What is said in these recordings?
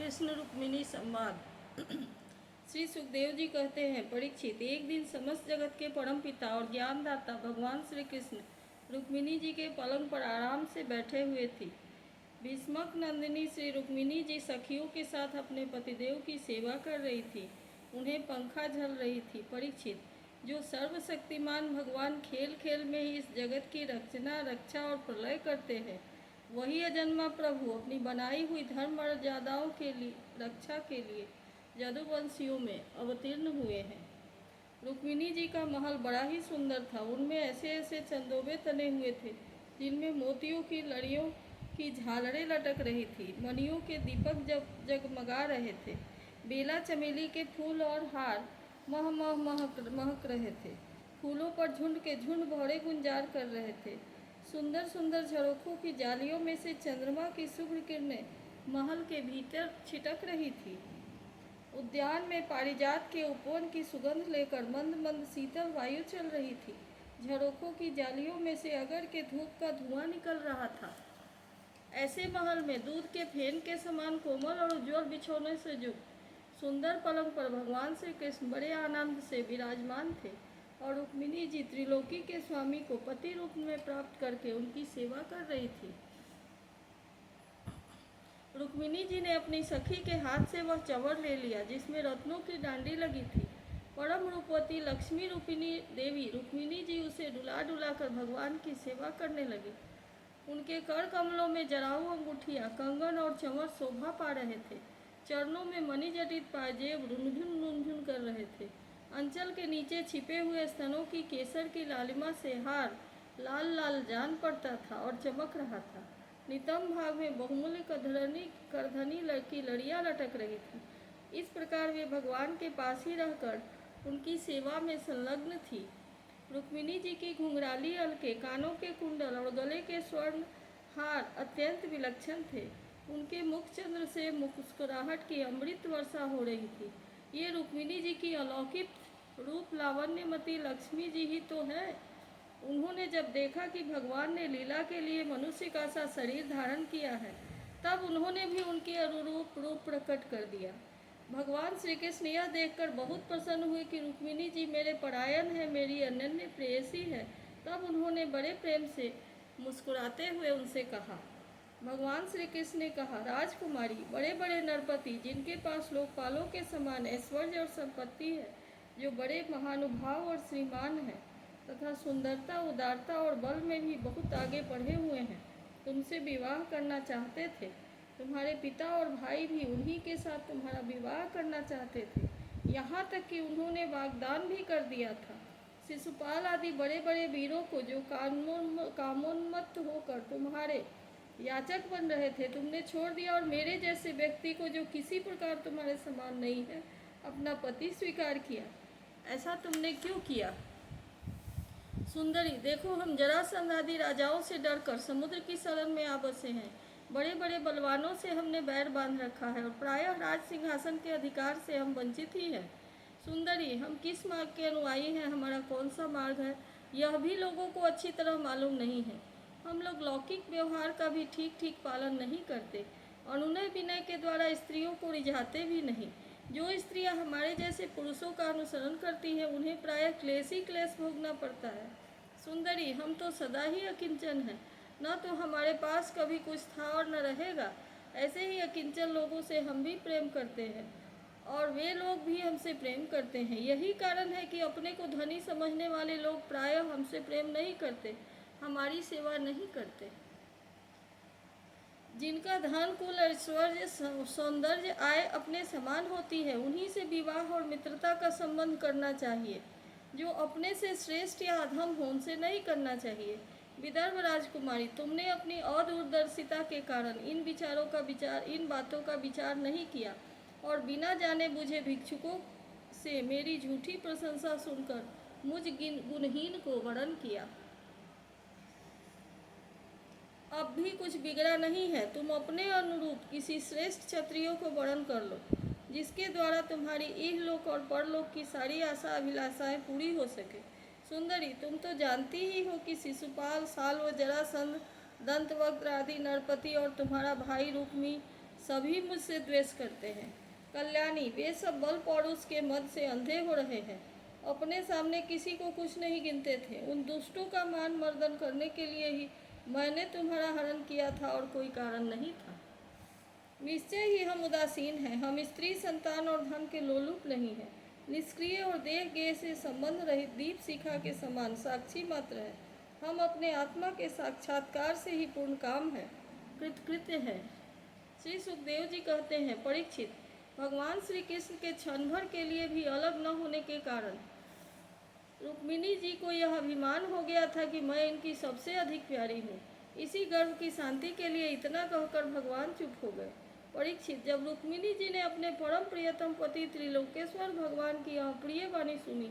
कृष्ण रुक्मिणी संवाद। श्री सुखदेव जी कहते हैं, परीक्षित, एक दिन समस्त जगत के परम पिता और ज्ञानदाता भगवान श्री कृष्ण रुक्मिणी जी के पलंग पर आराम से बैठे हुए थे। भीष्मक नंदिनी श्री रुक्मिणी जी सखियों के साथ अपने पतिदेव की सेवा कर रही थी। उन्हें पंखा झल रही थी। परीक्षित, जो सर्वशक्तिमान भगवान खेल खेल में ही इस जगत की रचना, रक्षा और प्रलय करते हैं, वही अजन्मा प्रभु अपनी बनाई हुई धर्म मर्यादाओं के लिए रक्षा के लिए यदुवंशियों में अवतीर्ण हुए हैं। रुक्मिणी जी का महल बड़ा ही सुंदर था। उनमें ऐसे ऐसे चंदोबे तने हुए थे जिनमें मोतियों की लड़ियों की झालरें लटक रही थी। मणियों के दीपक जगमगा रहे थे। बेला चमेली के फूल और हार महक रहे थे। फूलों पर झुंड के झुंड भौरे गुंजार कर रहे थे। सुंदर सुंदर झरोखों की जालियों में से चंद्रमा की शुभ्र किरणें महल के भीतर छिटक रही थी। उद्यान में पारिजात के उपवन की सुगंध लेकर मंद मंद शीतल वायु चल रही थी। झरोखों की जालियों में से अगर के धूप का धुआं निकल रहा था। ऐसे महल में दूध के फेन के समान कोमल और उज्ज्वल बिछौने से युक्त सुंदर पलंग पर भगवान श्री कृष्ण बड़े आनंद से विराजमान थे और रुक्मिणी जी त्रिलोकी के स्वामी को पति रूप में प्राप्त करके उनकी सेवा कर रही थी। रुक्मिणी जी ने अपनी सखी के हाथ से वह चंवर ले लिया जिसमें रत्नों की डांडी लगी थी। परम रूपवती लक्ष्मी रूपिणी देवी रुक्मिणी जी उसे डुला डुला कर भगवान की सेवा करने लगी। उनके कर कमलों में जराऊ अंगूठियाँ, कंगन और चंवर शोभा पा रहे थे। चरणों में मणि जटित पाजेब रुनझुन कर रहे थे। अंचल के नीचे छिपे हुए स्तनों की केसर की लालिमा से हार लाल लाल जान पड़ता था और चमक रहा था। नितंब भाग में बहुमूल्य करधनी की लड़ियाँ लटक रही थी। इस प्रकार वे भगवान के पास ही रहकर उनकी सेवा में संलग्न थी। रुक्मिणी जी की घुंघराली अलके, कानों के कुंडल और गले के स्वर्ण हार अत्यंत विलक्षण थे। उनके मुख चंद्र से मुस्कुराहट की अमृत वर्षा हो रही थी। ये रुक्मिणी जी की अलौकिक रूप लावण्यमती लक्ष्मी जी ही तो है। उन्होंने जब देखा कि भगवान ने लीला के लिए मनुष्य का सा शरीर धारण किया है, तब उन्होंने भी उनके अनुरूप रूप प्रकट कर दिया। भगवान श्री कृष्ण यह देखकर बहुत प्रसन्न हुए कि रुक्मिणी जी मेरे परायण है, मेरी अनन्य प्रेयसी है। तब उन्होंने बड़े प्रेम से मुस्कुराते हुए उनसे कहा। भगवान श्री कृष्ण ने कहा, राजकुमारी, बड़े बड़े नरपति जिनके पास लोकपालों के समान ऐश्वर्य और संपत्ति है, जो बड़े महानुभाव और श्रीमान हैं तथा सुंदरता, उदारता और बल में भी बहुत आगे बढ़े हुए हैं, तुमसे विवाह करना चाहते थे। तुम्हारे पिता और भाई भी उन्हीं के साथ तुम्हारा विवाह करना चाहते थे। यहाँ तक कि उन्होंने वाग्दान भी कर दिया था। शिशुपाल आदि बड़े बड़े वीरों को, जो कामोन्मत्त होकर तुम्हारे याचक बन रहे थे, तुमने छोड़ दिया और मेरे जैसे व्यक्ति को, जो किसी प्रकार तुम्हारे समान नहीं है, अपना पति स्वीकार किया। ऐसा तुमने क्यों किया? सुंदरी, देखो, हम जरासंध आदि राजाओं से डरकर समुद्र की शरण में आ बसे हैं। बड़े बड़े बलवानों से हमने बैर बांध रखा है और प्रायः राज सिंहासन के अधिकार से हम वंचित ही हैं। सुंदरी, हम किस मार्ग के अनुयायी हैं, हमारा कौन सा मार्ग है, यह भी लोगों को अच्छी तरह मालूम नहीं है। हम लोग लौकिक व्यवहार का भी ठीक ठीक पालन नहीं करते। अनुनय विनय के द्वारा स्त्रियों को रिझाते भी नहीं। जो स्त्रियां हमारे जैसे पुरुषों का अनुसरण करती हैं, उन्हें प्रायः क्लेश ही क्लेश भोगना पड़ता है। सुंदरी, हम तो सदा ही अकिंचन हैं। न तो हमारे पास कभी कुछ था और न रहेगा। ऐसे ही अकिंचन लोगों से हम भी प्रेम करते हैं और वे लोग भी हमसे प्रेम करते हैं। यही कारण है कि अपने को धनी समझने वाले लोग प्रायः हमसे प्रेम नहीं करते, हमारी सेवा नहीं करते। जिनका धन, कुल, ऐश्वर्य, सौंदर्य, आय अपने समान होती है, उन्हीं से विवाह और मित्रता का संबंध करना चाहिए। जो अपने से श्रेष्ठ या अधम हो, उनसे नहीं करना चाहिए। विदर्भ राजकुमारी, तुमने अपनी अदूरदर्शिता के कारण इन बातों का विचार नहीं किया और बिना जाने बुझे भिक्षुकों से मेरी झूठी प्रशंसा सुनकर मुझ गुणहीन को वरण किया। अब भी कुछ बिगड़ा नहीं है। तुम अपने अनुरूप किसी श्रेष्ठ क्षत्रियो को वरण कर लो, जिसके द्वारा तुम्हारी इहलोक और परलोक की सारी आशा अभिलाषाएं पूरी हो सके। सुंदरी, तुम तो जानती ही हो कि शिशुपाल, साल्व, जरासंध, दंतवक्त्र आदि नरपति और तुम्हारा भाई रुक्मी सभी मुझसे द्वेष करते हैं। कल्याणी, वे सब बल पौरुष के मद से अंधे हो रहे हैं। अपने सामने किसी को कुछ नहीं गिनते थे। उन दुष्टों का मान मर्दन करने के लिए ही मैंने तुम्हारा हरण किया था और कोई कारण नहीं था। निश्चय ही हम उदासीन हैं। हम स्त्री संतान और धन के लोलुप नहीं हैं। निष्क्रिय और देह गेह से संबंध रहित दीप शिखा के समान साक्षी मात्र है। हम अपने आत्मा के साक्षात्कार से ही पूर्ण काम है, कृतकृत्य है। श्री सुखदेव जी कहते हैं, परीक्षित, भगवान श्री कृष्ण के क्षण भर के लिए भी अलग न होने के कारण रुक्मिणी जी को यह अभिमान हो गया था कि मैं इनकी सबसे अधिक प्यारी हूँ। इसी गर्व की शांति के लिए इतना कहकर भगवान चुप हो गए। परीक्षित, जब रुक्मिणी जी ने अपने परम प्रियतम पति त्रिलोकेश्वर भगवान की यह प्रिय वाणी सुनी,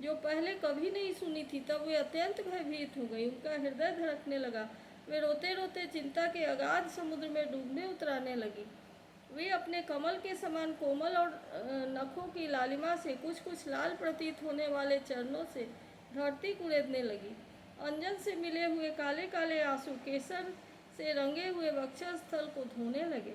जो पहले कभी नहीं सुनी थी, तब वे अत्यंत भयभीत हो गई। उनका हृदय धड़कने लगा। वे रोते रोते चिंता के अगाध समुद्र में डूबने उतराने लगी। वे अपने कमल के समान कोमल और नखों की लालिमा से कुछ कुछ लाल प्रतीत होने वाले चरणों से धरती कुरेदने लगी। अंजन से मिले हुए काले काले आंसू केसर से रंगे हुए वक्षस्थल को धोने लगे।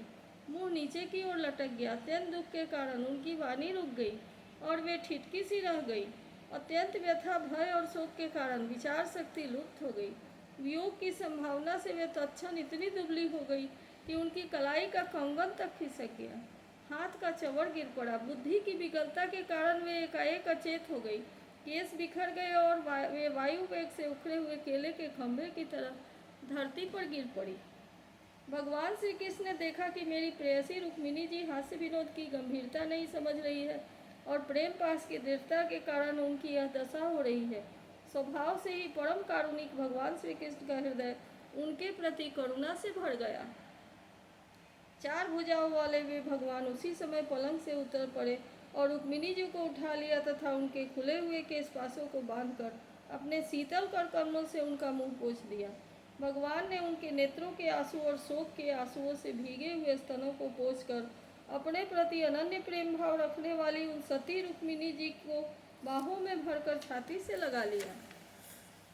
मुंह नीचे की ओर लटक गया। अत्यंत दुख के कारण उनकी वाणी रुक गई और वे ठिठकी सी रह गई। अत्यंत व्यथा, भय और शोक के कारण विचार शक्ति लुप्त हो गई। वियोग की संभावना से वे तत्क्षण इतनी दुबली हो गई कि उनकी कलाई का कंगन तक खिसक गया। हाथ का चवड़ गिर पड़ा। बुद्धि की विकलता के कारण वे एकाएक अचेत हो गई। केस बिखर गए और वे वायु वेग से उखड़े हुए केले के खंभे की तरह धरती पर गिर पड़ी। भगवान श्री कृष्ण ने देखा कि मेरी प्रेयसी रुक्मिणी जी हास्य विनोद की गंभीरता नहीं समझ रही है और प्रेम पास की दृढ़ता के कारण उनकी यह दशा हो रही है। स्वभाव से ही परम कारुणिक भगवान श्री कृष्ण का हृदय उनके प्रति करुणा से भर गया। चार भुजाओं वाले वे भगवान उसी समय पलंग से उतर पड़े और रुक्मिणी जी को उठा लिया तथा उनके खुले हुए केशपाशों को बांधकर अपने शीतल कर कमलों से उनका मुंह पोंछ दिया। भगवान ने उनके नेत्रों के आंसू और शोक के आंसुओं से भीगे हुए स्तनों को पोंछकर अपने प्रति अनन्य प्रेम भाव रखने वाली उन सती रुक्मिणी जी को बाहों में भरकर छाती से लगा लिया।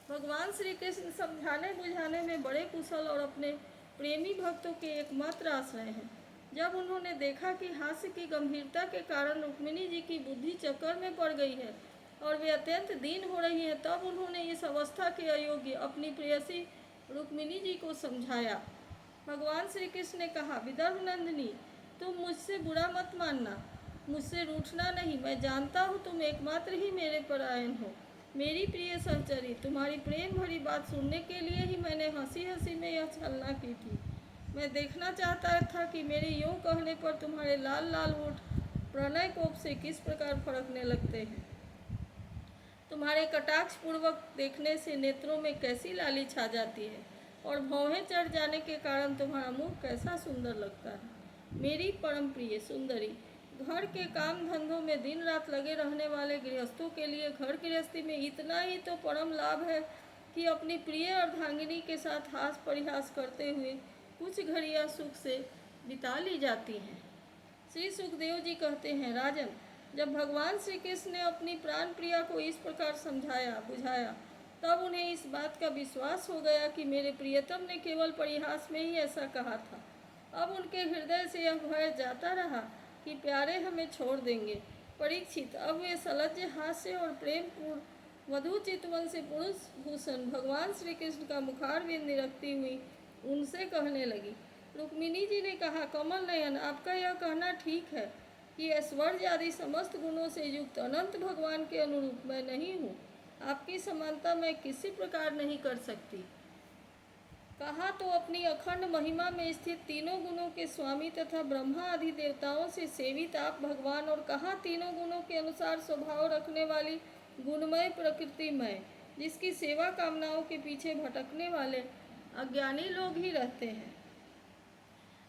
भगवान श्री कृष्ण समझाने बुझाने में बड़े कुशल और अपने प्रेमी भक्तों के एकमात्र आश्रय हैं। जब उन्होंने देखा कि हास्य की गंभीरता के कारण रुक्मिणी जी की बुद्धि चक्कर में पड़ गई है और वे अत्यंत दीन हो रही हैं, तब उन्होंने इस अवस्था के अयोग्य अपनी प्रेयसी रुक्मिणी जी को समझाया। भगवान श्री कृष्ण ने कहा, विदर्भ नंदिनी, तुम मुझसे बुरा मत मानना, मुझसे रूठना नहीं। मैं जानता हूँ तुम एकमात्र ही मेरे परायण हो। मेरी प्रिय सहचरी, तुम्हारी प्रेम भरी बात सुनने के लिए ही मैंने हंसी हंसी में यह छलना की थी। मैं देखना चाहता था कि मेरे यूँ कहने पर तुम्हारे लाल लाल होठ प्रणय कोप से किस प्रकार फड़कने लगते हैं। तुम्हारे कटाक्ष पूर्वक देखने से नेत्रों में कैसी लाली छा जाती है और भौहें चढ़ जाने के कारण तुम्हारा मुख कैसा सुंदर लगता है। मेरी परम प्रिय सुंदरी, घर के काम धंधों में दिन रात लगे रहने वाले गृहस्थों के लिए घर गृहस्थी में इतना ही तो परम लाभ है कि अपनी प्रिय अर्धांगिनी के साथ हास परिहास करते हुए कुछ घड़ियां सुख से बिता ली जाती हैं। श्री सुखदेव जी कहते हैं, राजन, जब भगवान श्री कृष्ण ने अपनी प्राण प्रिया को इस प्रकार समझाया बुझाया, तब उन्हें इस बात का विश्वास हो गया कि मेरे प्रियतम ने केवल परिहास में ही ऐसा कहा था। अब उनके हृदय से यह भय जाता रहा कि प्यारे हमें छोड़ देंगे। परीक्षित, अब वे सलज्ज हास्य और प्रेम पूर्ण वधु चितवन से पुरुष भूषण भगवान श्री कृष्ण का मुखारविंद निरखती हुई उनसे कहने लगी। रुक्मिणी जी ने कहा, कमल नयन, आपका यह कहना ठीक है कि ऐश्वर्य आदि समस्त गुणों से युक्त अनंत भगवान के अनुरूप मैं नहीं हूँ। आपकी समानता मैं किसी प्रकार नहीं कर सकती। कहा तो अपनी अखंड महिमा में स्थित तीनों गुणों के स्वामी तथा ब्रह्मा आदि देवताओं से सेवित आप भगवान, और कहा तीनों गुणों के अनुसार स्वभाव रखने वाली गुणमय प्रकृतिमय, जिसकी सेवा कामनाओं के पीछे भटकने वाले अज्ञानी लोग ही रहते हैं।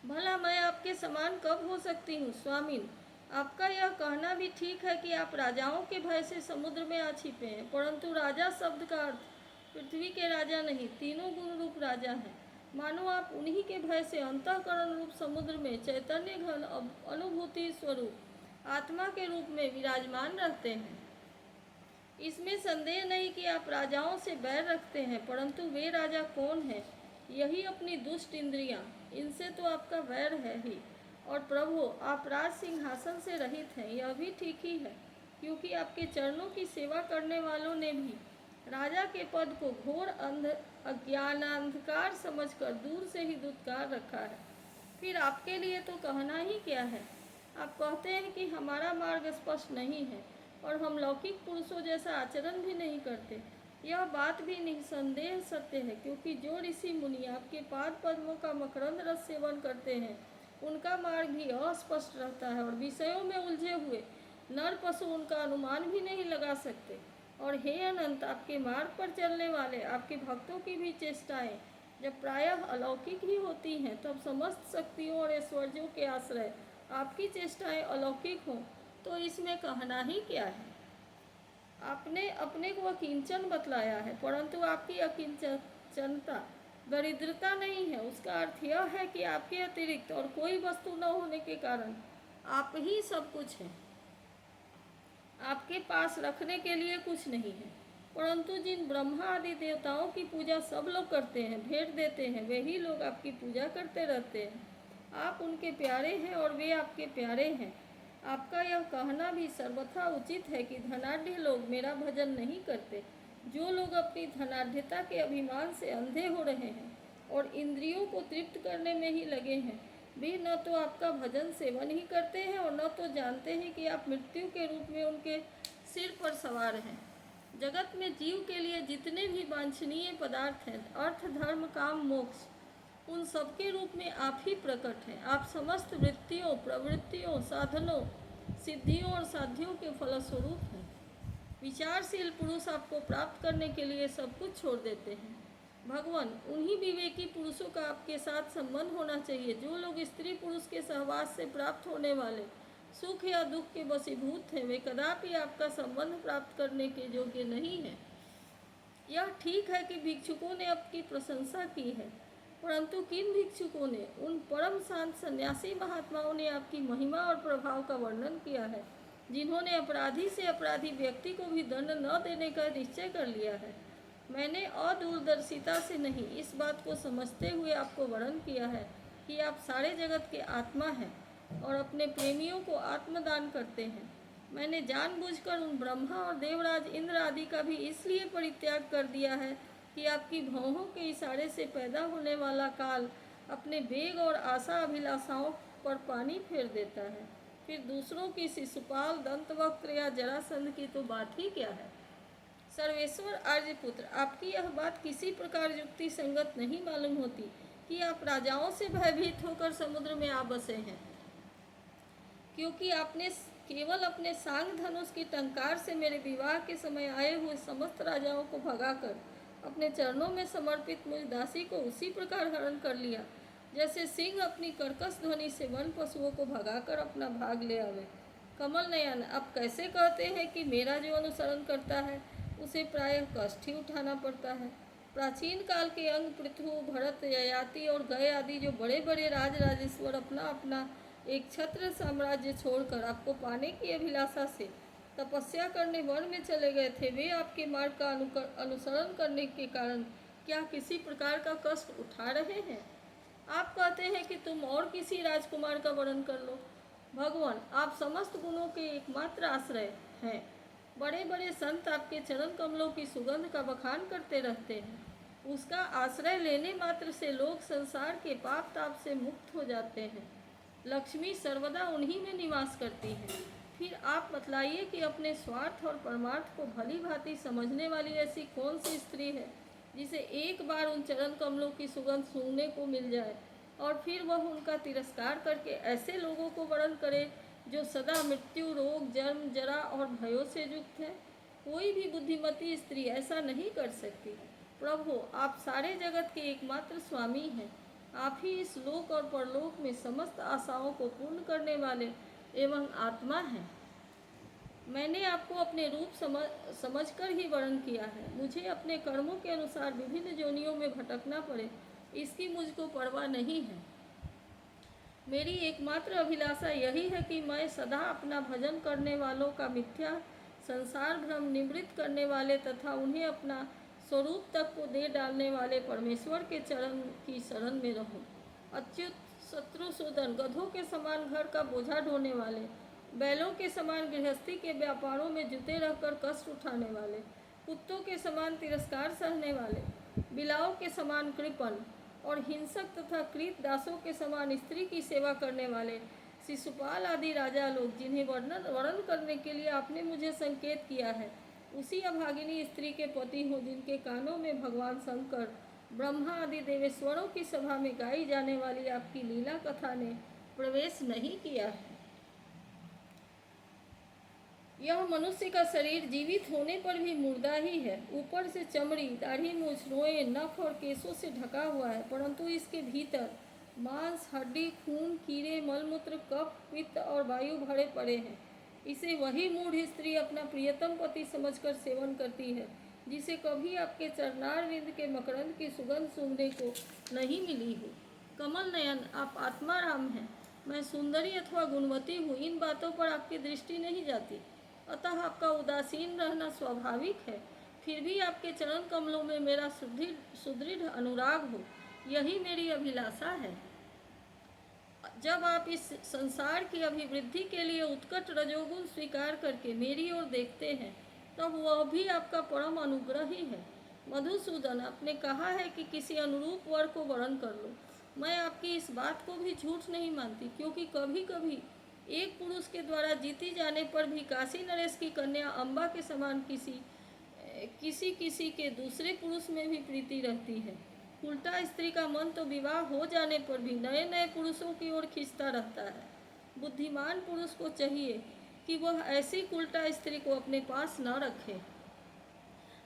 भला मैं आपके समान कब हो सकती हूँ? स्वामिन, आपका यह कहना भी ठीक है कि आप राजाओं के भय से समुद्र में आ छिपे हैं, परंतु राजा शब्द का अर्थ पृथ्वी के राजा नहीं, तीनों गुण रूप राजा हैं। मानो आप उन्हीं के भय से अंतःकरण रूप समुद्र में चैतन्य घन अनुभूति स्वरूप आत्मा के रूप में विराजमान रहते हैं। इसमें संदेह नहीं कि आप राजाओं से बैर रखते हैं, परंतु वे राजा कौन हैं? यही अपनी दुष्ट इंद्रियां, इनसे तो आपका वैर है ही। और प्रभु, आप राज सिंहासन से रहित हैं, यह भी ठीक ही है, क्योंकि आपके चरणों की सेवा करने वालों ने भी राजा के पद को घोर अज्ञानांधकार समझकर दूर से ही दुत्कार रखा है। फिर आपके लिए तो कहना ही क्या है। आप कहते हैं कि हमारा मार्ग स्पष्ट नहीं है और हम लौकिक पुरुषों जैसा आचरण भी नहीं करते। यह बात भी निसंदेह सत्य है, क्योंकि जो ऋषि मुनि आपके पाद पद्मों का मकरंद रस सेवन करते हैं, उनका मार्ग भी अस्पष्ट रहता है और विषयों में उलझे हुए नर पशु उनका अनुमान भी नहीं लगा सकते। और हे अनंत, आपके मार्ग पर चलने वाले आपके भक्तों की भी चेष्टाएं जब प्रायः अलौकिक ही होती हैं, तब समस्त शक्तियों और ऐश्वर्यों के आश्रय आपकी चेष्टाएं अलौकिक हों तो इसमें कहना ही क्या है। आपने अपने को अकिंचन बतलाया है, परंतु आपकी अकिंचनता दरिद्रता नहीं है। उसका अर्थ यह है कि आपके अतिरिक्त और कोई वस्तु न होने के कारण आप ही सब कुछ हैं। आपके पास रखने के लिए कुछ नहीं है, परंतु जिन ब्रह्मा आदि देवताओं की पूजा सब लोग करते हैं, भेंट देते हैं, वही लोग आपकी पूजा करते रहते हैं। आप उनके प्यारे हैं और वे आपके प्यारे हैं। आपका यह कहना भी सर्वथा उचित है कि धनाढ़ लोग मेरा भजन नहीं करते। जो लोग अपनी धनाढ़ता के अभिमान से अंधे हो रहे हैं और इंद्रियों को तृप्त करने में ही लगे हैं, वे न तो आपका भजन सेवन ही करते हैं और न तो जानते हैं कि आप मृत्यु के रूप में उनके सिर पर सवार हैं। जगत में जीव के लिए जितने भी वांछनीय पदार्थ हैं, अर्थ, धर्म, काम, मोक्ष, उन सबके रूप में आप ही प्रकट हैं। आप समस्त वृत्तियों, प्रवृत्तियों, साधनों, सिद्धियों और साध्यों के फलस्वरूप हैं। विचारशील पुरुष आपको प्राप्त करने के लिए सब कुछ छोड़ देते हैं। भगवान, उन्हीं विवेकी पुरुषों का आपके साथ संबंध होना चाहिए जो लोग स्त्री पुरुष के सहवास से प्राप्त होने वाले सुख या दुख के वशीभूत हैं। वे कदापि आपका संबंध प्राप्त करने के योग्य नहीं हैं। यह ठीक है कि भिक्षुकों ने आपकी प्रशंसा की है, परंतु किन भिक्षुकों ने? उन परम शांत सन्यासी महात्माओं ने आपकी महिमा और प्रभाव का वर्णन किया है, जिन्होंने अपराधी से अपराधी व्यक्ति को भी दंड न देने का निश्चय कर लिया है। मैंने अदूरदर्शिता से नहीं, इस बात को समझते हुए आपको वर्णन किया है कि आप सारे जगत के आत्मा हैं और अपने प्रेमियों को आत्मदान करते हैं। मैंने जानबूझकर उन ब्रह्मा और देवराज इंद्र आदि का भी इसलिए परित्याग कर दिया है कि आपकी भौहों के इशारे से पैदा होने वाला काल अपने वेग और आशा अभिलाषाओं पर पानी फेर देता है। फिर दूसरों की शिशुपाल, दंतवक्त्र या जरासंध की तो बात ही क्या है। सर्वेश्वर आर्यपुत्र, आपकी यह बात किसी प्रकार युक्ति संगत नहीं मालूम होती कि आप राजाओं से भयभीत होकर समुद्र में आ बसे हैं, क्योंकि आपने केवल अपने सांग धनुष की टंकार से मेरे विवाह के समय आए हुए समस्त राजाओं को भगाकर अपने चरणों में समर्पित मुझ दासी को उसी प्रकार हरण कर लिया जैसे सिंह अपनी कर्कश ध्वनि से वन पशुओं को भगाकर अपना भाग ले आवे। कमल नयन, आप कैसे कहते हैं कि मेरा जो अनुसरण करता है उसे प्रायः कष्ट ही उठाना पड़ता है। प्राचीन काल के अंग पृथु, भरत, ययाति और गय आदि जो बड़े बड़े राजराजेश्वर अपना अपना एक छत्र साम्राज्य छोड़कर आपको पाने की अभिलाषा से तपस्या करने वन में चले गए थे, वे आपके मार्ग का अनुसरण करने के कारण क्या किसी प्रकार का कष्ट उठा रहे हैं? आप कहते हैं कि तुम और किसी राजकुमार का वर्णन कर लो। भगवान, आप समस्त गुणों के एकमात्र आश्रय हैं। बड़े बड़े संत आपके चरण कमलों की सुगंध का बखान करते रहते हैं। उसका आश्रय लेने मात्र से लोग संसार के पाप ताप से मुक्त हो जाते हैं। लक्ष्मी सर्वदा उन्हीं में निवास करती है। फिर आप बतलाइए कि अपने स्वार्थ और परमार्थ को भली भांति समझने वाली ऐसी कौन सी स्त्री है जिसे एक बार उन चरण कमलों की सुगंध सूंघने को मिल जाए और फिर वह उनका तिरस्कार करके ऐसे लोगों को वर्ण करे जो सदा मृत्यु, रोग, जन्म, जरा और भयों से युक्त है। कोई भी बुद्धिमती स्त्री ऐसा नहीं कर सकती। प्रभु, आप सारे जगत के एकमात्र स्वामी हैं। आप ही इस लोक और परलोक में समस्त आशाओं को पूर्ण करने वाले एवं आत्मा हैं। मैंने आपको अपने रूप समझकर ही वर्णन किया है। मुझे अपने कर्मों के अनुसार विभिन्न योनियों में भटकना पड़े, इसकी मुझको परवाह नहीं है। मेरी एकमात्र अभिलाषा यही है कि मैं सदा अपना भजन करने वालों का मिथ्या संसार भ्रम निवृत्त करने वाले तथा उन्हें अपना स्वरूप तक को दे डालने वाले परमेश्वर के चरण की शरण में रहूं। अच्युत शत्रुसूदन, गधों के समान घर का बोझा ढोने वाले, बैलों के समान गृहस्थी के व्यापारों में जुटे रहकर कष्ट उठाने वाले, कुत्तों के समान तिरस्कार सहने वाले, बिलाव के समान कृपण और हिंसक तथा कृत दासों के समान स्त्री की सेवा करने वाले शिशुपाल आदि राजा लोग, जिन्हें वर्णन करने के लिए आपने मुझे संकेत किया है, उसी अभागिनी स्त्री के पति हो, जिनके कानों में भगवान शंकर, ब्रह्मा आदि देवेश्वरों की सभा में गाई जाने वाली आपकी लीला कथा ने प्रवेश नहीं किया है। यह मनुष्य का शरीर जीवित होने पर भी मुर्दा ही है। ऊपर से चमड़ी, दाढ़ी, मूछ, रोए, नख और केशों से ढका हुआ है, परंतु इसके भीतर मांस, हड्डी, खून, कीड़े, मलमूत्र, कफ, पित्त और वायु भरे पड़े हैं। इसे वही मूढ़ स्त्री अपना प्रियतम पति समझकर सेवन करती है, जिसे कभी आपके चरणारविंद के मकरंद की सुगंध सूंघने को नहीं मिली हो। कमल नयन, आप आत्माराम हैं, मैं सुंदरी अथवा गुणवती हूँ, इन बातों पर आपकी दृष्टि नहीं जाती, अतः आपका उदासीन रहना स्वाभाविक है। फिर भी आपके चरण कमलों में मेरा सुदृढ़ अनुराग हो, यही मेरी अभिलाषा है। जब आप इस संसार की अभिवृद्धि के लिए उत्कट रजोगुण स्वीकार करके मेरी ओर देखते हैं, तब वह भी आपका परम अनुग्रह ही है। मधुसूदन, आपने कहा है कि किसी अनुरूप वर को वरण कर लो। मैं आपकी इस बात को भी झूठ नहीं मानती, क्योंकि कभी कभी एक पुरुष के द्वारा जीती जाने पर भी काशी नरेश की कन्या अम्बा के समान किसी किसी के दूसरे पुरुष में भी प्रीति रहती है। उल्टा स्त्री का मन तो विवाह हो जाने पर भी नए नए पुरुषों की ओर खींचता रहता है। बुद्धिमान पुरुष को चाहिए कि वह ऐसी उल्टा स्त्री को अपने पास न रखे।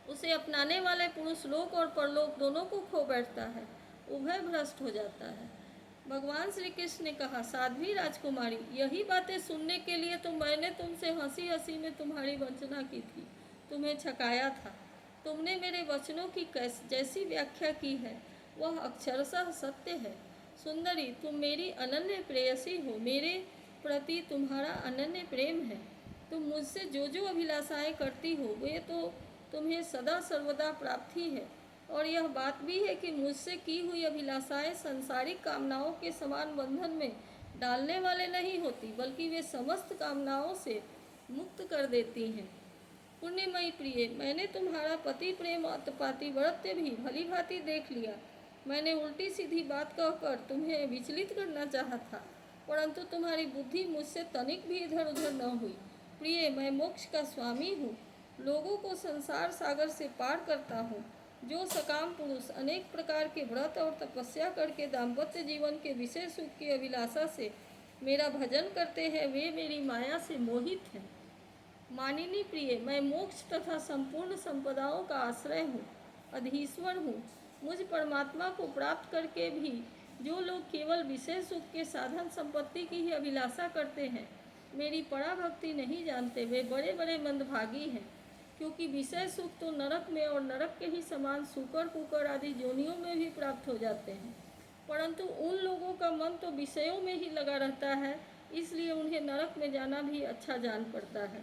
उसे अपनाने वाले पुरुष लोक और परलोक दोनों को खो बैठता है, उभय भ्रष्ट हो जाता है। भगवान श्री कृष्ण ने कहा, साध्वी राजकुमारी, यही बातें सुनने के लिए तो मैंने तुमसे हंसी हंसी में तुम्हारी वंचना की थी, तुम्हें छकाया था। तुमने मेरे वचनों की जैसी व्याख्या की है वह अक्षरशः सत्य है। सुंदरी, तुम मेरी अनन्य प्रेयसी हो, मेरे प्रति तुम्हारा अनन्य प्रेम है। तुम मुझसे जो जो अभिलाषाएं करती हो वे तो तुम्हें सदा सर्वदा प्राप्त ही है। और यह बात भी है कि मुझसे की हुई अभिलाषाएं सांसारिक कामनाओं के समान बंधन में डालने वाले नहीं होती, बल्कि वे समस्त कामनाओं से मुक्त कर देती हैं। पुण्यमयी प्रिय, मैंने तुम्हारा पति प्रेम पातिव्रत्य भी भली भांति देख लिया। मैंने उल्टी सीधी बात कहकर तुम्हें विचलित करना चाहा था, परंतु तुम्हारी बुद्धि मुझसे तनिक भी इधर उधर न हुई। प्रिय, मैं मोक्ष का स्वामी हूँ, लोगों को संसार सागर से पार करता हूँ। जो सकाम पुरुष अनेक प्रकार के व्रत और तपस्या करके दाम्पत्य जीवन के विषय सुख की अभिलाषा से मेरा भजन करते हैं, वे मेरी माया से मोहित हैं। मानिनी प्रिय, मैं मोक्ष तथा संपूर्ण संपदाओं का आश्रय हूँ, अधीश्वर हूँ। मुझ परमात्मा को प्राप्त करके भी जो लोग केवल विषय सुख के साधन संपत्ति की ही अभिलाषा करते हैं, मेरी पराभक्ति नहीं जानते, वे बड़े बड़े मंदभागी हैं। क्योंकि विषय सुख तो नरक में और नरक के ही समान सूकर कुकर आदि जोनियों में भी प्राप्त हो जाते हैं, परंतु उन लोगों का मन तो विषयों में ही लगा रहता है, इसलिए उन्हें नरक में जाना भी अच्छा जान पड़ता है।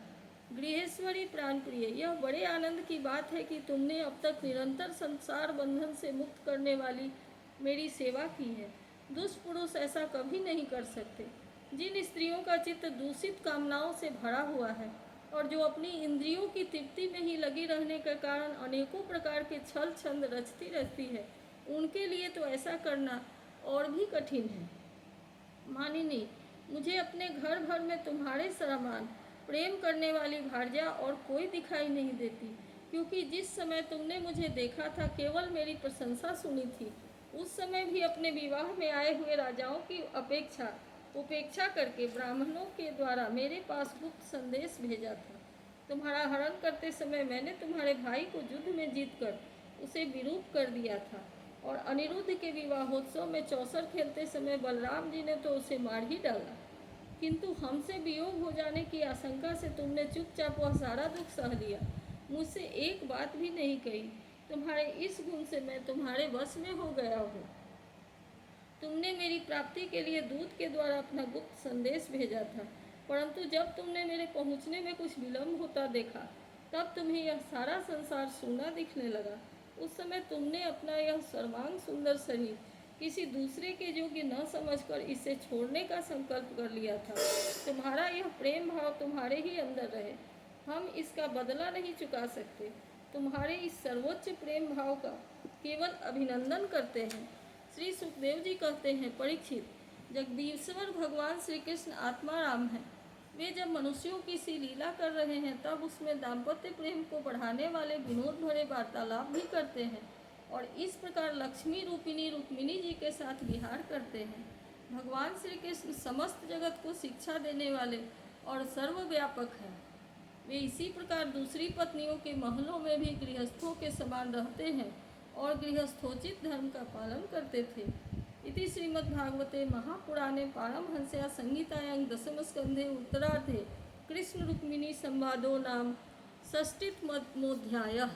गृहेश्वरी प्राणप्रिय, यह बड़े आनंद की बात है कि तुमने अब तक निरंतर संसार बंधन से मुक्त करने वाली मेरी सेवा की है। दुष्ट पुरुष ऐसा कभी नहीं कर सकते। जिन स्त्रियों का चित्त दूषित कामनाओं से भरा हुआ है और जो अपनी इंद्रियों की तृप्ति में ही लगी रहने के कारण अनेकों प्रकार के छल छंद रचती रहती है, उनके लिए तो ऐसा करना और भी कठिन है। मानिनी, मुझे अपने घर भर में तुम्हारे समान प्रेम करने वाली भार्या और कोई दिखाई नहीं देती, क्योंकि जिस समय तुमने मुझे देखा था केवल मेरी प्रशंसा सुनी थी। उस समय भी अपने विवाह में आए हुए राजाओं की उपेक्षा करके ब्राह्मणों के द्वारा मेरे पास गुप्त संदेश भेजा था। तुम्हारा हरण करते समय मैंने तुम्हारे भाई को युद्ध में जीतकर उसे विरूप कर दिया था, और अनिरुद्ध के विवाहोत्सव में चौसर खेलते समय बलराम जी ने तो उसे मार ही डाला। किंतु हमसे वियोग हो जाने की आशंका से तुमने चुपचाप वह सारा दुख सह लिया, मुझसे एक बात भी नहीं कही। तुम्हारे इस गुण से मैं तुम्हारे वश में हो गया हूँ। तुमने मेरी प्राप्ति के लिए दूत के द्वारा अपना गुप्त संदेश भेजा था, परंतु जब तुमने मेरे पहुँचने में कुछ विलम्ब होता देखा, तब तुम्हें यह सारा संसार सूना दिखने लगा। उस समय तुमने अपना यह सर्वांग सुंदर शरीर किसी दूसरे के योग्य न समझकर इसे छोड़ने का संकल्प कर लिया था। तुम्हारा यह प्रेम भाव तुम्हारे ही अंदर रहे, हम इसका बदला नहीं चुका सकते। तुम्हारे इस सर्वोच्च प्रेम भाव का केवल अभिनंदन करते हैं। श्री सुखदेव जी कहते हैं, परीक्षित, जगदीश्वर भगवान श्री कृष्ण आत्माराम हैं। वे जब मनुष्यों की सी लीला कर रहे हैं तब उसमें दाम्पत्य प्रेम को बढ़ाने वाले विनोद भरे वार्तालाप भी करते हैं और इस प्रकार लक्ष्मी रूपिणी रुक्मिणी जी के साथ विहार करते हैं। भगवान श्री कृष्ण समस्त जगत को शिक्षा देने वाले और सर्वव्यापक हैं। वे इसी प्रकार दूसरी पत्नियों के महलों में भी गृहस्थों के समान रहते हैं और गृहस्थोचित धर्म का पालन करते थे। इति श्रीमद्भागवते महापुराणे पारमहंस्यां संहितायां दशमस्कन्धे उत्तरार्धे कृष्ण रुक्मिणी संवादो नाम षष्ठीतमोऽध्यायः।